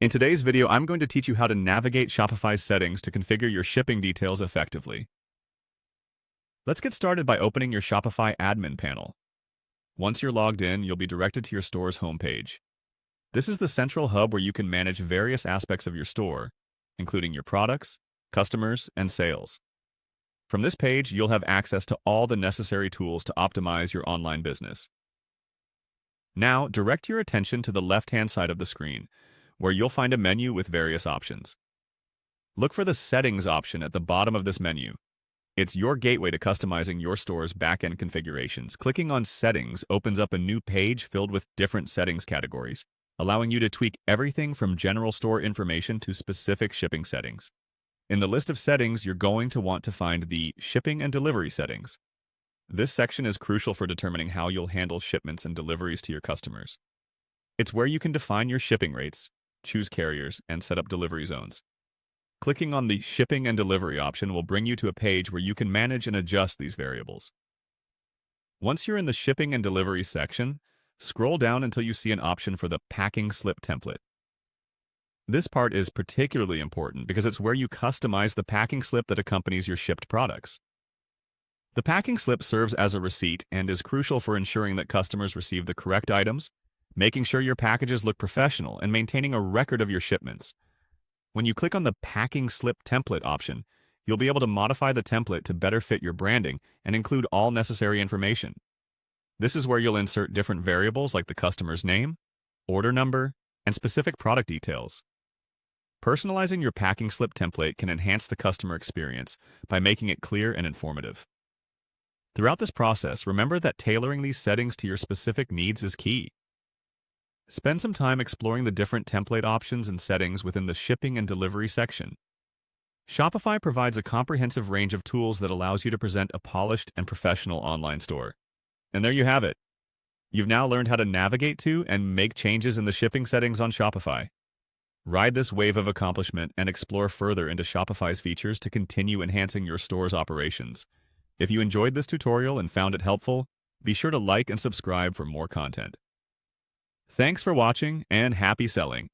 In today's video, I'm going to teach you how to navigate Shopify's settings to configure your shipping details effectively. Let's get started by opening your Shopify admin panel. Once you're logged in, you'll be directed to your store's homepage. This is the central hub where you can manage various aspects of your store, including your products, customers, and sales. From this page, you'll have access to all the necessary tools to optimize your online business. Now, direct your attention to the left-hand side of the screen, where you'll find a menu with various options. Look for the Settings option at the bottom of this menu. It's your gateway to customizing your store's back-end configurations. Clicking on Settings opens up a new page filled with different settings categories, allowing you to tweak everything from general store information to specific shipping settings. In the list of settings, you're going to want to find the Shipping and Delivery settings. This section is crucial for determining how you'll handle shipments and deliveries to your customers. It's where you can define your shipping rates, choose carriers, and set up delivery zones. Clicking on the Shipping and Delivery option will bring you to a page where you can manage and adjust these variables. Once you're in the Shipping and Delivery section, scroll down until you see an option for the Packing Slip template. This part is particularly important because it's where you customize the packing slip that accompanies your shipped products. The packing slip serves as a receipt and is crucial for ensuring that customers receive the correct items, making sure your packages look professional, and maintaining a record of your shipments. When you click on the Packing Slip Template option, you'll be able to modify the template to better fit your branding and include all necessary information. This is where you'll insert different variables like the customer's name, order number, and specific product details. Personalizing your packing slip template can enhance the customer experience by making it clear and informative. Throughout this process, remember that tailoring these settings to your specific needs is key. Spend some time exploring the different template options and settings within the Shipping and Delivery section. Shopify provides a comprehensive range of tools that allows you to present a polished and professional online store. And there you have it. You've now learned how to navigate to and make changes in the shipping settings on Shopify. Ride this wave of accomplishment and explore further into Shopify's features to continue enhancing your store's operations. If you enjoyed this tutorial and found it helpful, be sure to like and subscribe for more content. Thanks for watching and happy selling!